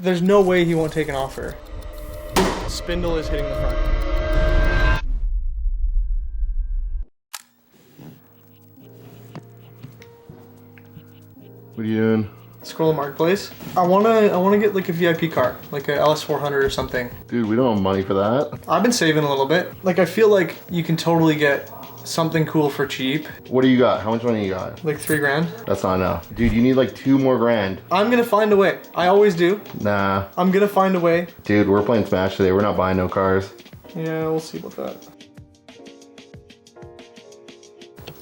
There's no way he won't take an offer. Spindle is hitting the front. What are you doing? Scroll Marketplace. I wanna get like a VIP car, like a LS400 or something. Dude, we don't have money for that. I've been saving a little bit. Like I feel like you can totally get something cool for cheap. What do you got? How much money you got? Like 3 grand. That's not enough. Dude, you need like 2 more grand. I'm gonna find a way. I always do. Nah. I'm gonna find a way. Dude, we're playing Smash today. We're not buying no cars. Yeah, we'll see about that.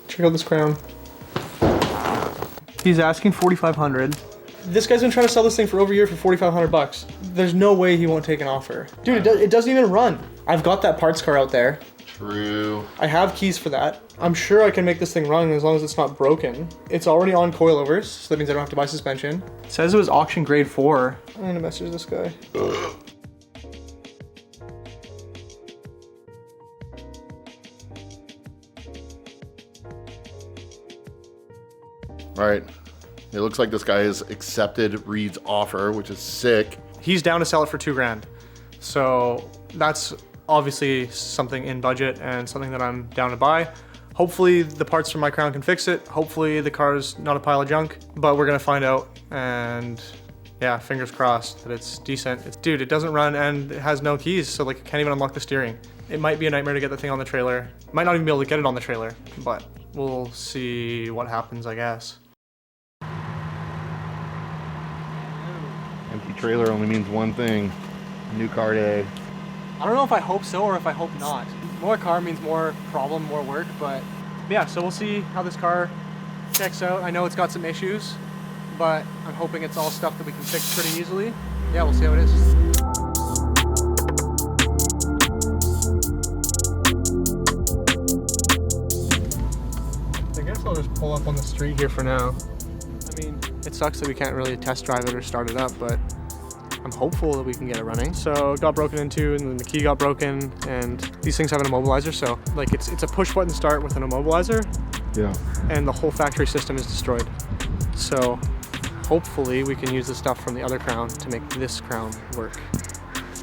Check out this Crown. He's asking 4,500. This guy's been trying to sell this thing for over a year for 4,500 bucks. There's no way he won't take an offer. Dude, it doesn't even run. I've got that parts car out there. True. I have keys for that. I'm sure I can make this thing run as long as it's not broken. It's already on coilovers, so that means I don't have to buy suspension. It says it was auction grade 4. I'm gonna message this guy. All right. It looks like this guy has accepted Reid's offer, which is sick. He's down to sell it for 2 grand. So that's obviously something in budget and something that I'm down to buy. Hopefully the parts from my Crown can fix it. Hopefully the car's not a pile of junk, but we're gonna find out. And yeah, fingers crossed that it's decent. Dude, it doesn't run and it has no keys, so like I can't even unlock the steering. It might be a nightmare to get the thing on the trailer. Might not even be able to get it on the trailer, but we'll see what happens, I guess. Empty trailer only means one thing. New car day. I don't know if I hope so or if I hope not. More car means more problem, more work, but yeah, so we'll see how this car checks out. I know it's got some issues, but I'm hoping it's all stuff that we can fix pretty easily. Yeah, we'll see how it is. I guess I'll just pull up on the street here for now. I mean, it sucks that we can't really test drive it or start it up, but I'm hopeful that we can get it running. So it got broken into and then the key got broken, and these things have an immobilizer, so like it's a push button start with an immobilizer. Yeah. And the whole factory system is destroyed. So hopefully we can use the stuff from the other Crown to make this Crown work.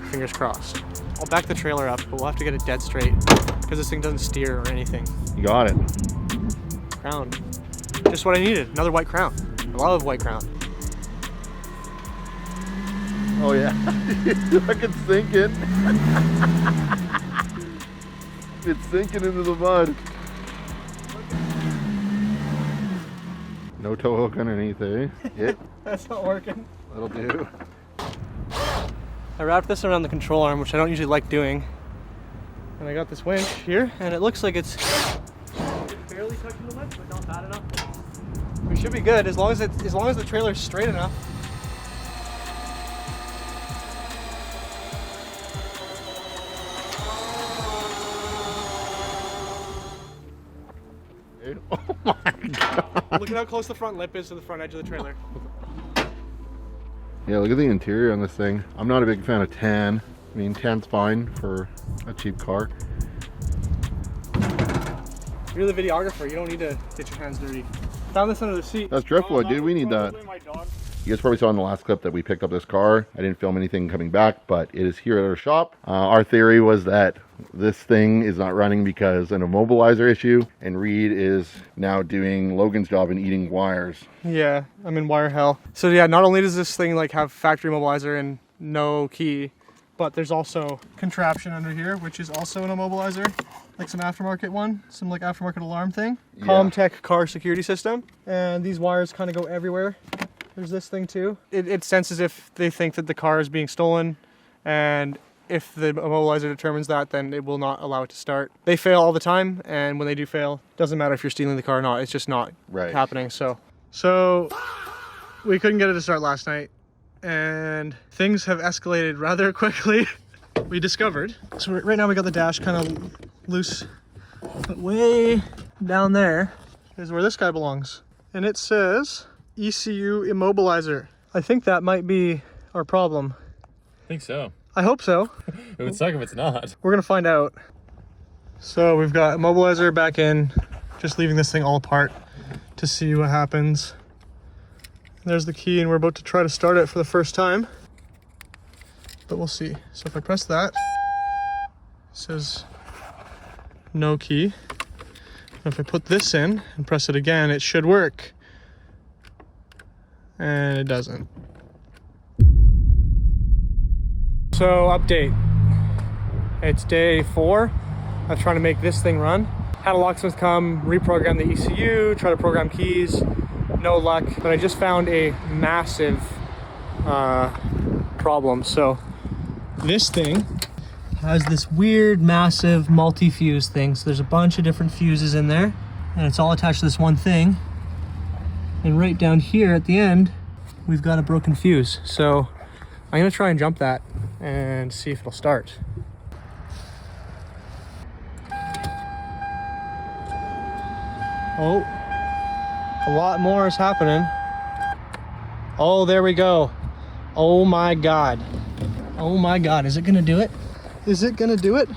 Fingers crossed. I'll back the trailer up, but we'll have to get it dead straight because this thing doesn't steer or anything. You got it. Crown. Just what I needed, another white Crown. I love white Crown. Oh yeah. Look, it's sinking. It's sinking into the mud. No tow hook underneath, eh? Yep. That's not working. That'll do. I wrapped this around the control arm, which I don't usually like doing. And I got this winch here, and it looks like it's barely touching the winch, but not bad enough. We should be good as long as the trailer's straight enough. Oh my god. Look at how close the front lip is to the front edge of the trailer. Yeah, look at the interior on this thing. I'm not a big fan of tan. I mean, tan's fine for a cheap car. You're the videographer, you don't need to get your hands dirty. Found this under the seat. That's driftwood, dude. We need that. You guys probably saw in the last clip that we picked up this car. I didn't film anything coming back, but it is here at our shop. Our theory was that this thing is not running because an immobilizer issue, and Reid is now doing Logan's job and eating wires. Yeah, I'm in wire hell. So yeah, not only does this thing like have factory immobilizer and no key, but there's also contraption under here, which is also an immobilizer, like some aftermarket one, some like aftermarket alarm thing. Yeah. Comtech car security system, and these wires kind of go everywhere. There's this thing too. It senses if they think that the car is being stolen, and if the immobilizer determines that, then it will not allow it to start. They fail all the time, and when they do fail, doesn't matter if you're stealing the car or not, it's just not happening. So we couldn't get it to start last night, and things have escalated rather quickly. We discovered. So right now we got the dash kind of loose, but way down there is where this guy belongs. And it says ECU immobilizer. I think that might be our problem. I think so. I hope so. It would suck if it's not. We're gonna find out. So we've got immobilizer back in, just leaving this thing all apart to see what happens. There's the key, and we're about to try to start it for the first time. but we'll see. So if I press that, it says no key. And if I put this in and press it again, it should work. And it doesn't. So update. It's day 4 of trying to make this thing run. Had a locksmith come, reprogram the ECU, try to program keys. No luck, but I just found a massive problem. So this thing has this weird massive multi-fuse thing. So there's a bunch of different fuses in there and it's all attached to this one thing. And right down here at the end, we've got a broken fuse. So I'm gonna try and jump that and see if it'll start. Oh, a lot more is happening. Oh, there we go. Oh my God. Oh my God, is it gonna do it? Is it gonna do it?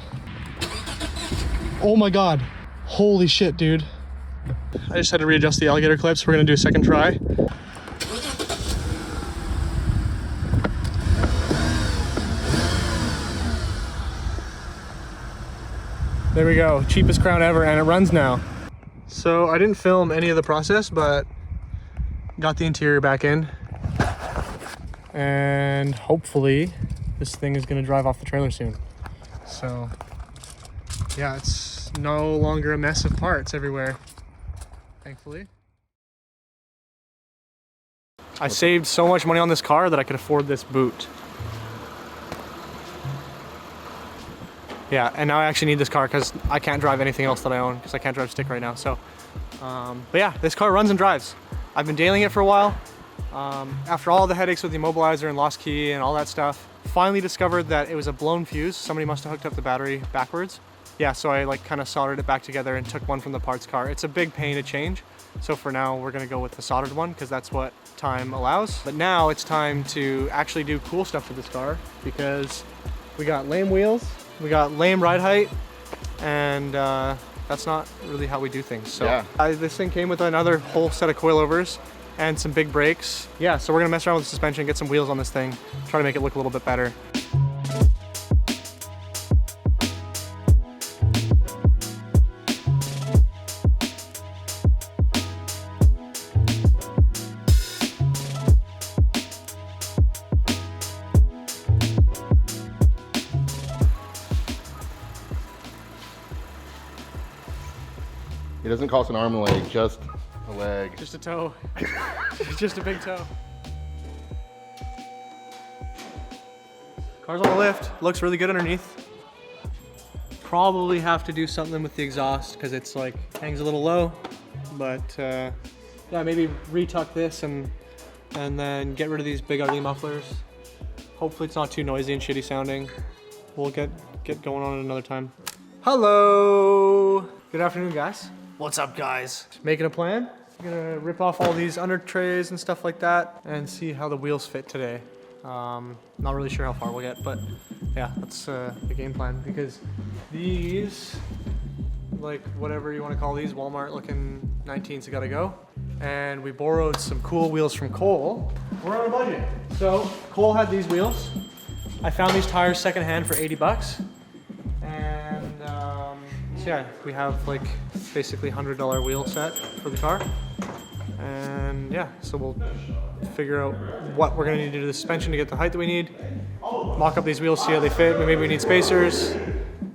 Oh my God. Holy shit, dude. I just had to readjust the alligator clips. We're gonna do a second try. There we go, cheapest crown ever, and it runs now. So I didn't film any of the process, but got the interior back in. And hopefully this thing is gonna drive off the trailer soon. So yeah, it's no longer a mess of parts everywhere, thankfully. I saved so much money on this car that I could afford this boot. Yeah, and now I actually need this car because I can't drive anything else that I own because I can't drive stick right now. So, but yeah, this car runs and drives. I've been dailying it for a while. After all the headaches with the immobilizer and lost key and all that stuff, finally discovered that it was a blown fuse. Somebody must have hooked up the battery backwards. Yeah, so I like kind of soldered it back together and took one from the parts car. It's a big pain to change. So for now, we're gonna go with the soldered one because that's what time allows. But now it's time to actually do cool stuff with this car because we got lame wheels, we got lame ride height, and that's not really how we do things. So yeah. This thing came with another whole set of coilovers and some big brakes. Yeah, so we're gonna mess around with the suspension, get some wheels on this thing, try to make it look a little bit better. It doesn't cost an arm and a leg, just a leg. Just a toe. Just a big toe. Car's on the lift. Looks really good underneath. Probably have to do something with the exhaust because it's like hangs a little low. But yeah, maybe retuck this and then get rid of these big ugly mufflers. Hopefully it's not too noisy and shitty sounding. We'll get going on it another time. Hello. Good afternoon, guys. What's up, guys? Making a plan. I'm gonna rip off all these under trays and stuff like that and see how the wheels fit today. Not really sure how far we'll get, but yeah, that's the game plan because these, like whatever you want to call these, Walmart looking 19s gotta go. And we borrowed some cool wheels from Cole. We're on a budget. So Cole had these wheels. I found these tires secondhand for 80 bucks. And so yeah, we have like basically $100 wheel set for the car. And yeah, so we'll figure out what we're gonna need to do to the suspension to get the height that we need. Mock up these wheels, see how they fit. Maybe we need spacers.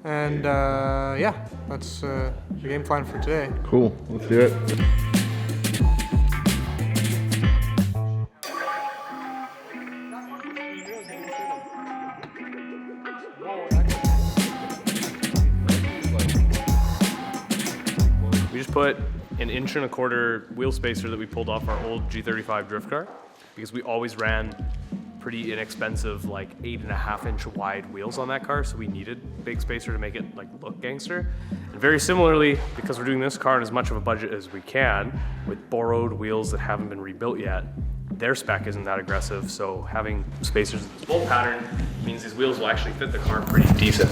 And yeah, that's the game plan for today. Cool, let's do it. We just put an 1.25 inch wheel spacer that we pulled off our old G35 drift car because we always ran pretty inexpensive, like 8.5 inch wide wheels on that car, so we needed big spacer to make it like look gangster. And very similarly, because we're doing this car in as much of a budget as we can with borrowed wheels that haven't been rebuilt yet, their spec isn't that aggressive, so having spacers in this bolt pattern means these wheels will actually fit the car pretty decent.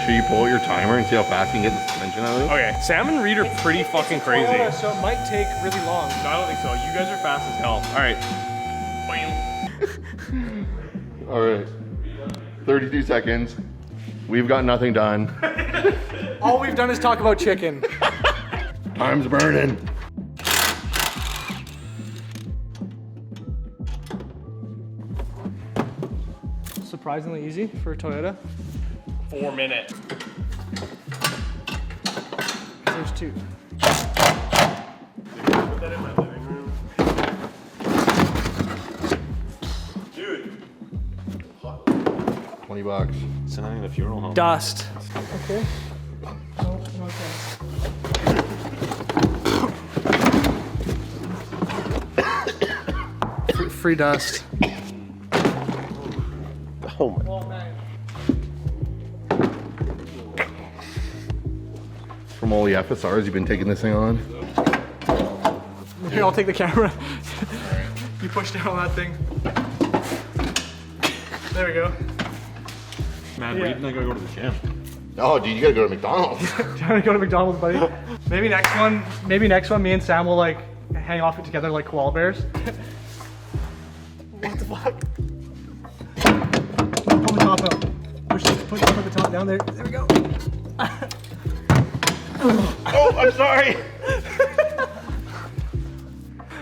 Should you pull pull out your timer and see how fast you can get the suspension out of it? Okay, Sam and Reid are pretty fucking crazy. Toyota, so it might take really long. No, I don't think so. You guys are fast as hell. All right. All right. 32 seconds. We've got nothing done. All we've done is talk about chicken. Time's burning. Surprisingly easy for a Toyota. 4 minutes. There's 2. Put that in my living room. Dude. $20. Send that in the funeral home. Dust. Okay. No, okay. Free dust. Oh my. Oh, man. From all the FSRs you've been taking this thing on? Here, I'll take the camera. You push down on that thing. There we go. Man, Yeah. Reid and I gotta go to the gym. Oh, dude, you gotta go to McDonald's. Trying to go to McDonald's, buddy. Maybe next one, me and Sam will like hang off it together like koala bears. What the fuck? Pull the top out. Put the top down there. There we go. Oh, I'm sorry.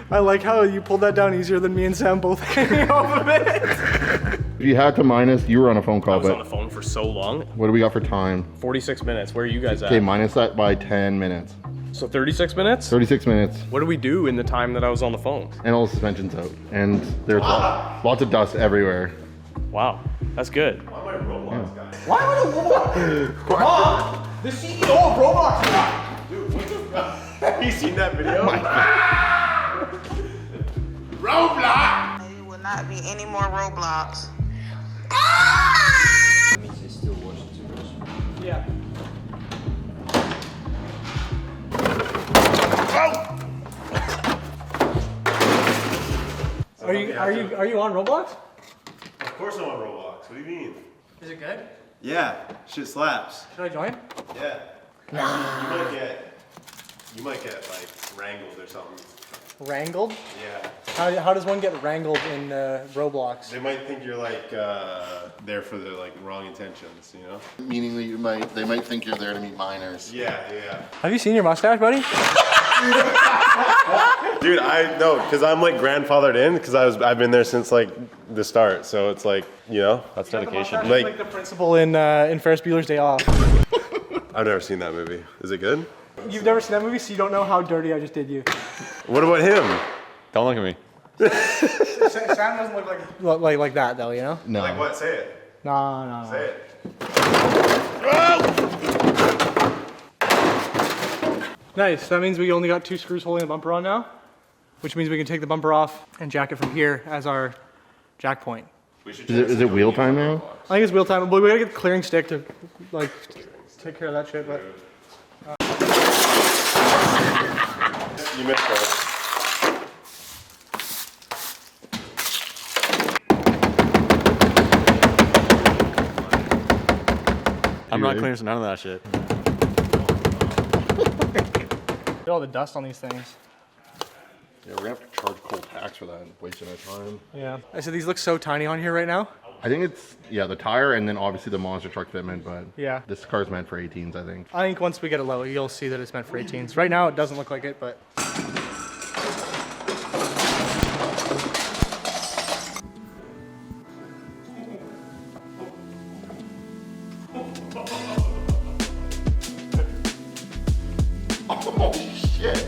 I like how you pulled that down easier than me and Sam both hanging off of it. If you had to minus, you were on a phone I call, was on but the phone for so long. what do we got for time? 46 minutes. Where are you guys at? Okay, minus that by 10 minutes. So 36 minutes? 36 minutes, What do we do in the time that I was on the phone? and all the suspension's out. And there's lots of dust everywhere. Wow, that's good. Why am I Roblox guy? Why would a Roblox? Mom, the CEO of Roblox. Dude, what the fuck? Have you seen that video? Roblox! There will not be any more Roblox. Yeah. Are you on Roblox? Of course I'm on Roblox. What do you mean? Is it good? Yeah, shit slaps. Should I join? Yeah. You might get like wrangled or something. Wrangled? Yeah. How does one get wrangled in Roblox? They might think you're like there for the like wrong intentions, you know? Meaning that they might think you're there to meet minors. Yeah. Have you seen your mustache, buddy? Dude, I know, cause I'm like grandfathered in, cause I've been there since like the start. So it's like, you know, that's dedication. Like the principal in Ferris Bueller's Day Off. I've never seen that movie. Is it good? You've never seen that movie, so you don't know how dirty I just did you. What about him? Don't look at me. Sam doesn't look like that though, you know? No. Like what? Say it. No. Say it. Nice. That means we only got 2 screws holding the bumper on now, which means we can take the bumper off and jack it from here as our jack point. Is it wheel time now? I think it's wheel time, but we gotta get the clearing stick to like take care of that shit. But You missed that. I'm not clearing none of that shit. look at all the dust on these things. Yeah, we're gonna have to charge coal tax for that and wasting our time. Yeah. I said these look so tiny on here right now. I think it's, yeah, the tire and then obviously the monster truck fitment, but Yeah. this car's meant for 18s, I think. I think once we get it low, you'll see that it's meant for 18s. Right now, it doesn't look like it, but. Oh, shit.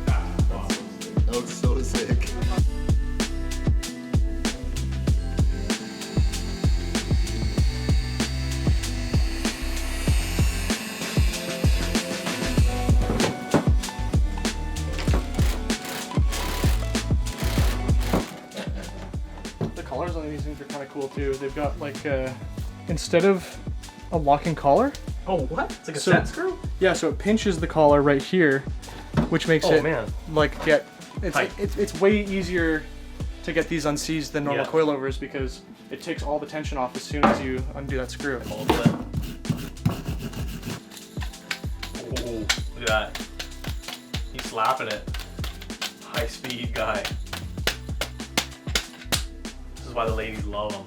That looks so sick. The colors on these things are kind of cool too. They've got like, instead of a locking collar. Oh, what? It's like a So- set screw? Yeah, so it pinches the collar right here, which makes Oh, it man. like it's Tight. it's way easier to get these unseized than normal Yeah. coilovers because it takes all the tension off as soon as you undo that screw. Oh, look at that. He's slapping it. High speed guy. This is why the ladies love him.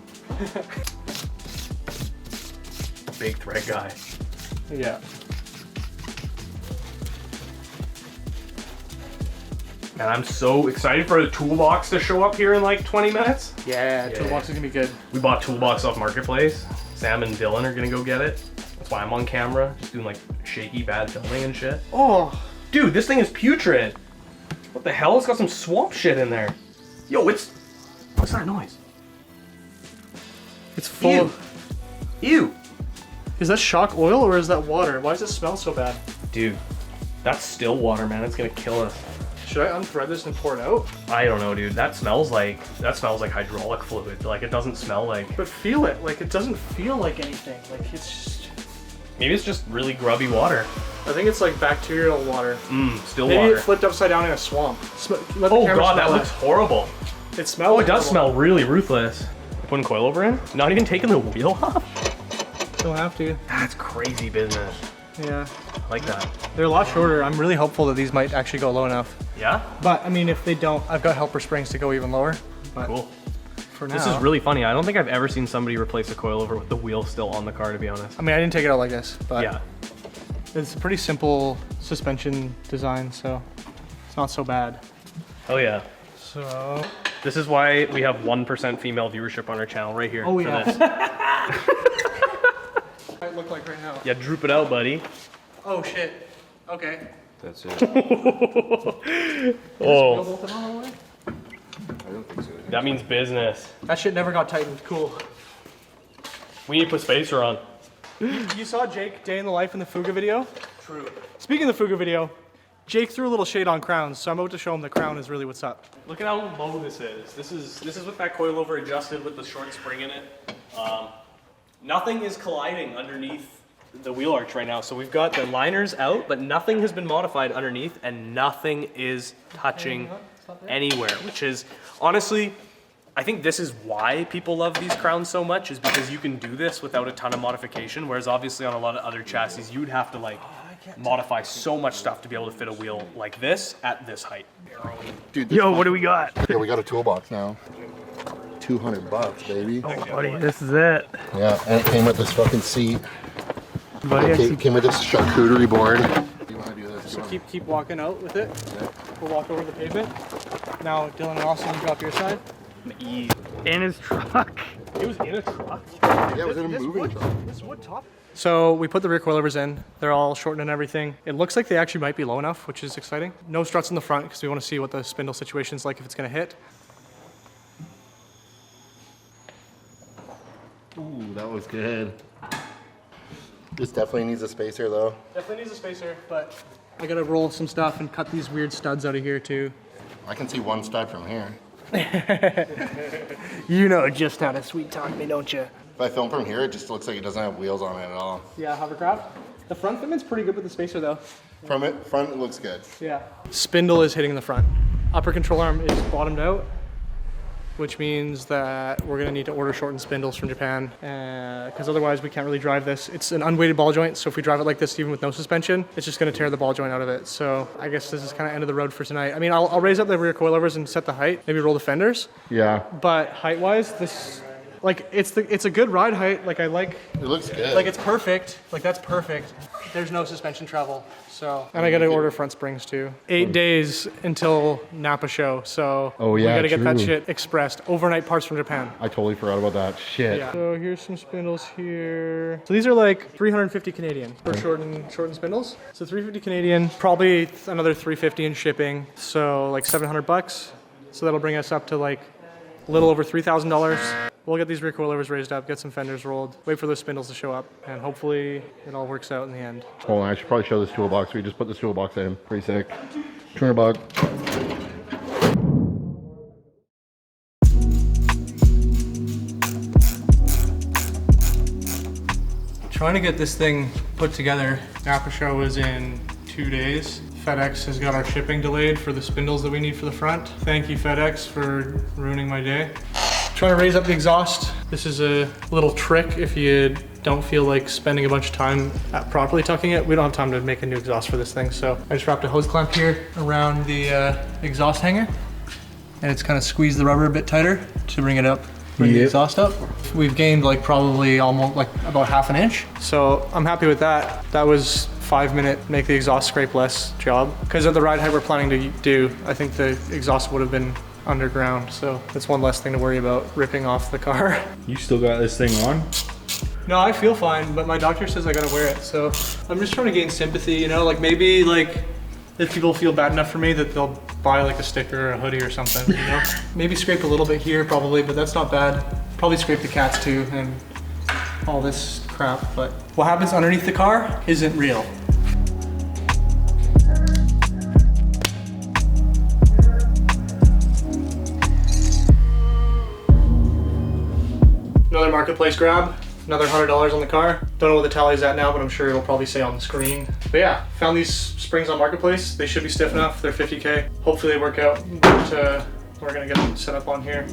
Big thread guy. Yeah. And I'm so excited for the toolbox to show up here in like 20 minutes. Yeah, toolbox is gonna be good. We bought toolbox off Marketplace. Sam and Dylan are gonna go get it. That's why I'm on camera, just doing like shaky bad filming and shit. Oh, Dude, this thing is putrid. What the hell? It's got some swamp shit in there. Yo, what's that noise? it's full Ew. of. Ew. Is that shock oil or is that water? Why does it smell so bad? Dude, that's still water, man. It's gonna kill us. Should I unthread this and pour it out? I don't know, dude. That smells like hydraulic fluid. Like, it doesn't smell like. But feel it. Like, it doesn't feel like anything. Like, it's just. Maybe it's just really grubby water. I think it's like bacterial water. Still Maybe water. it flipped upside down in a swamp. Let the Oh camera god, that smell looks horrible. It smells. Oh, it does smell really ruthless. Putting coilover in? Not even taking the wheel off? Don't have to. That's crazy business. Yeah. I like that. They're a lot shorter. I'm really hopeful that these might actually go low enough. Yeah? But I mean, if they don't, I've got helper springs to go even lower. But Cool. for now, This is really funny. I don't think I've ever seen somebody replace a coilover with the wheel still on the car, to be honest. I mean, I didn't take it out like this, but Yeah. it's a pretty simple suspension design, so it's not so bad. Oh yeah. So. This is why we have 1% female viewership on our channel right here. Oh for yeah. this. Might look like right now. Yeah, droop it out, buddy. Oh shit. Okay. That's it. Oh, Bolted on all the way? I don't think so. that means business. That shit never got tightened. Cool. We need to put spacer on. You saw Jake day in the life in the Fuga video? True. Speaking of the Fuga video, Jake threw a little shade on crowns, so I'm about to show him the crown is really what's up. Look at how low this is. This is with that coilover adjusted with the short spring in it. Nothing is colliding underneath the wheel arch right now. So we've got the liners out, but nothing has been modified underneath and nothing is touching anywhere, which is honestly, I think this is why people love these crowns so much, is because you can do this without a ton of modification, whereas obviously on a lot of other chassis, you'd have to like modify so much stuff to be able to fit a wheel like this at this height. Dude, Yo, what do we got? yeah, we got a toolbox now. $200, baby. Oh, buddy, this is it. Yeah, and it came with this fucking seat. Buddy, It came with this charcuterie board. You want to do this? So keep walking out with it. We'll walk over the pavement. Now, Dylan and Austin, you drop your side. in his truck. It was in a truck? Yeah, it was in a moving truck. This wood top. So we put the rear coilovers in. They're all shortened and everything. It looks like they actually might be low enough, which is exciting. No struts in the front because we want to see what the spindle situation's like, if it's going to hit. Ooh, that was good. This definitely needs a spacer though. Definitely needs a spacer, but I got to roll some stuff and cut these weird studs out of here too. I can see one stud from here. You know just how to sweet talk me, don't you? If I film from here, it just looks like it doesn't have wheels on it at all. Yeah, hovercraft. The front fitment's pretty good with the spacer though. From it, front it looks good. Yeah. Spindle is hitting the front. Upper control arm is bottomed out, which means that we're gonna need to order shortened spindles from Japan, because otherwise we can't really drive this. It's an unweighted ball joint, so if we drive it like this, even with no suspension, it's just gonna tear the ball joint out of it. So I guess this is kind of end of the road for tonight. I mean, I'll raise up the rear coilovers and set the height, maybe roll the fenders, Yeah, but height-wise, this, like, it's a good ride height. Like, I like, it looks good. like, it's perfect. Like, that's perfect. There's no suspension travel, so. And I gotta order front springs too. 8 days until NAPA show, so. Oh, yeah, we gotta get that true. shit expressed. Overnight parts from Japan. I totally forgot about that. Shit. Yeah. So here's some spindles here. So these are like 350 Canadian for shortened spindles. So 350 Canadian, probably another 350 in shipping. So like $700. So that'll bring us up to like a little over $3,000. We'll get these rear coilovers raised up, get some fenders rolled, wait for those spindles to show up, and hopefully it all works out in the end. Hold on, I should probably show this toolbox. We just put this toolbox in. Pretty sick. $200. Trying to get this thing put together. NAPA show is in 2 days. FedEx has got our shipping delayed for the spindles that we need for the front. Thank you, FedEx, for ruining my day. Trying to raise up the exhaust. This is a little trick if you don't feel like spending a bunch of time at properly tucking it. We don't have time to make a new exhaust for this thing, so I just wrapped a hose clamp here around the exhaust hanger, and it's kind of squeezed the rubber a bit tighter to bring it up, bring the exhaust up. We've gained like probably almost like about ½ an inch, so I'm happy with that. That was 5-minute make the exhaust scrape less job, because at the ride height we're planning to do, I think the exhaust would have been underground, so that's one less thing to worry about ripping off the car. You still got this thing on? No, I feel fine, but my doctor says I gotta wear it, so I'm just trying to gain sympathy, you know, like maybe like if people feel bad enough for me that they'll buy like a sticker or a hoodie or something, you know? Maybe scrape a little bit here probably, but that's not bad. Probably scrape the cats too and all this crap, but what happens underneath the car isn't real. Another marketplace grab, another $100 on the car. Don't know what the tally's at now, but I'm sure it'll probably say on the screen. But yeah, found these springs on marketplace. They should be stiff enough. They're 50K. Hopefully they work out, but we're gonna get them set up on here.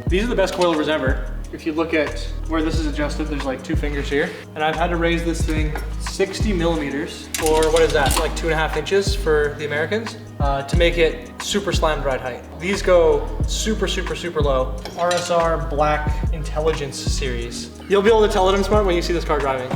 These are the best coilovers ever. If you look at where this is adjusted, there's like 2 fingers here. And I've had to raise this thing 60 millimeters, or what is that, like 2.5 inches for the Americans, to make it super slammed ride height. These go super, super, super low. RSR Black Intelligence Series. You'll be able to tell that I'm smart when you see this car driving.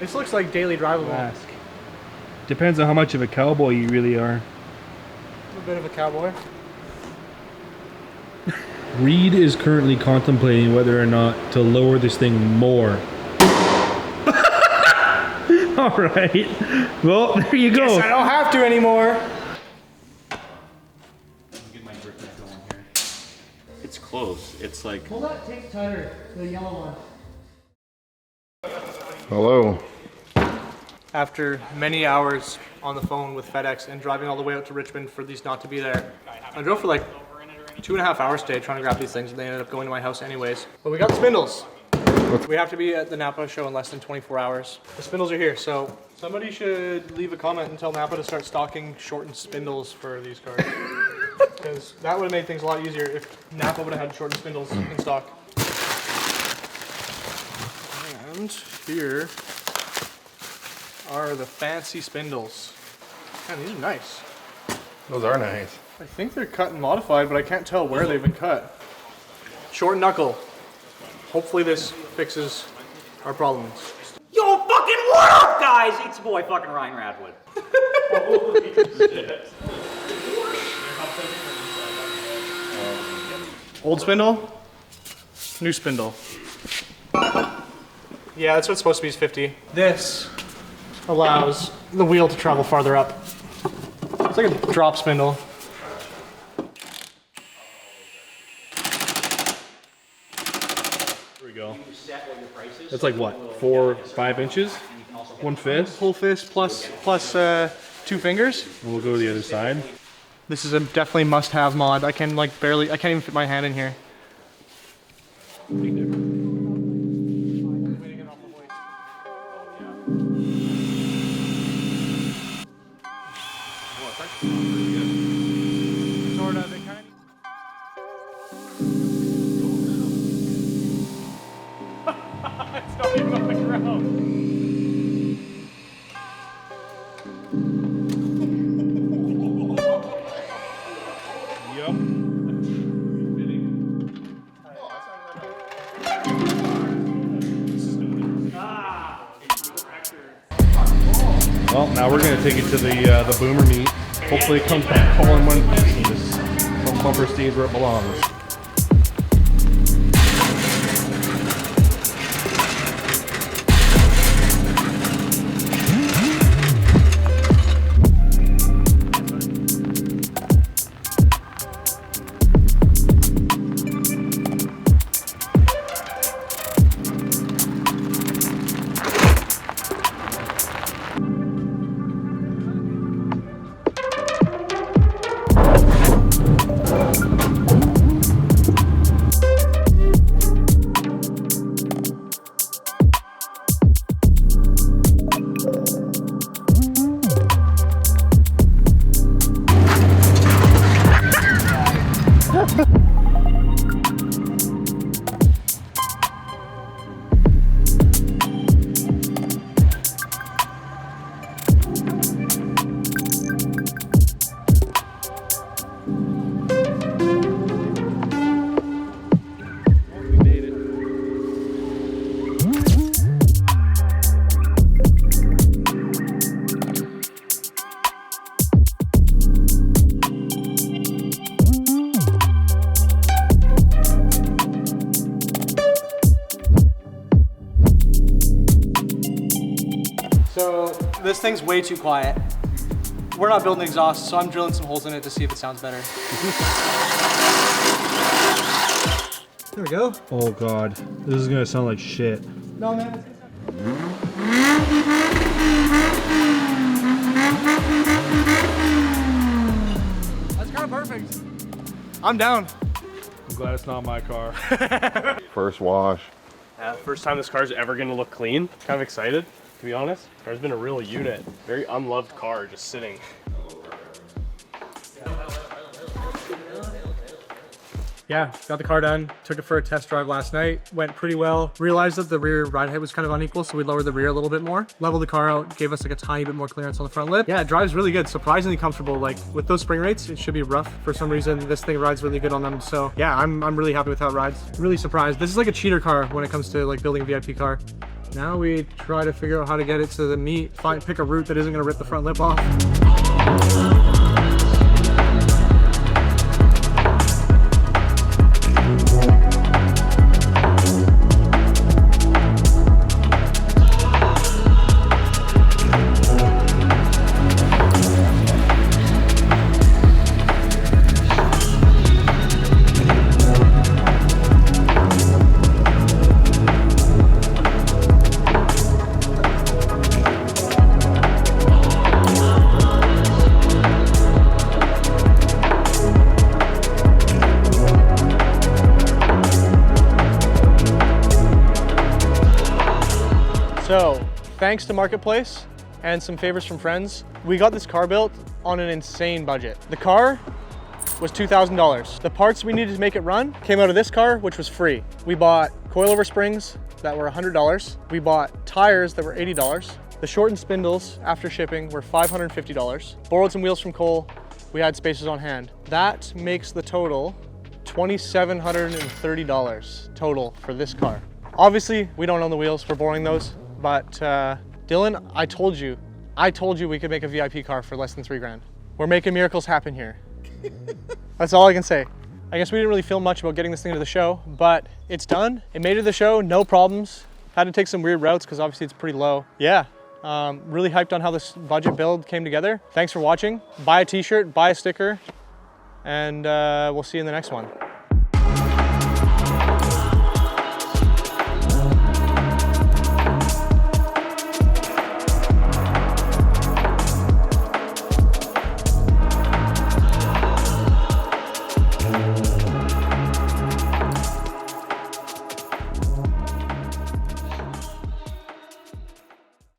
This looks like daily drivable. Depends on how much of a cowboy you really are. A bit of a cowboy. Reid is currently contemplating whether or not to lower this thing more. All right. Well, there you go. Guess I don't have to anymore. Get my grip back going here. It's close. It's like. Pull that tape tighter, the yellow one. Hello. After many hours on the phone with FedEx and driving all the way out to Richmond for these not to be there, I drove for like 2.5 hours today trying to grab these things, and they ended up going to my house anyways. But we got the spindles. We have to be at the NAPA show in less than 24 hours. The spindles are here, so somebody should leave a comment and tell NAPA to start stocking shortened spindles for these cars. Because that would have made things a lot easier if NAPA would have had shortened spindles in stock. And here are the fancy spindles. Man, these are nice. Those are nice. I think they're cut and modified, but I can't tell where they've been cut. Short knuckle. Hopefully this fixes our problems. Yo, fucking what up, guys? It's your boy, fucking Ryan Radwood. Old spindle, new spindle. Yeah, that's what's supposed to be is 50. This allows the wheel to travel farther up. It's like a drop spindle. There we go. That's like what, 4 or 5 inches? 1 fist? Full fist plus 2 fingers. And we'll go to the other side. This is a definitely must-have mod. I can like barely, I can't even fit my hand in here. Well, now we're gonna take it to the boomer meet. Hopefully it comes back all in one piece and just some bumper stays where it belongs. So this thing's way too quiet. We're not building exhaust, so I'm drilling some holes in it to see if it sounds better. There we go. Oh God, this is gonna sound like shit. No, man. That's kind of perfect. I'm down. I'm glad it's not my car. First wash. First time this car's ever gonna look clean. Kind of excited, to be honest. Car's been a real unit. Very unloved car, just sitting. Yeah, got the car done. Took it for a test drive last night. Went pretty well. Realized that the rear ride height was kind of unequal, so we lowered the rear a little bit more. Leveled the car out, gave us like a tiny bit more clearance on the front lip. Yeah, it drives really good. Surprisingly comfortable. Like with those spring rates, it should be rough. For some reason, this thing rides really good on them. So yeah, I'm really happy with how it rides. Really surprised. This is like a cheater car when it comes to like building a VIP car. Now we try to figure out how to get it to the meet. Pick a route that isn't gonna rip the front lip off. So, thanks to Marketplace and some favors from friends, we got this car built on an insane budget. The car was $2,000. The parts we needed to make it run came out of this car, which was free. We bought coilover springs that were $100. We bought tires that were $80. The shortened spindles after shipping were $550. Borrowed some wheels from Cole. We had spacers on hand. That makes the total $2,730 total for this car. Obviously, we don't own the wheels, we're borrowing those. But Dylan, I told you we could make a VIP car for less than $3 grand. We're making miracles happen here. That's all I can say. I guess we didn't really film much about getting this thing to the show, but it's done. It made it to the show, no problems. Had to take some weird routes because obviously it's pretty low. Yeah, really hyped on how this budget build came together. Thanks for watching. Buy a t-shirt, buy a sticker, and we'll see you in the next one.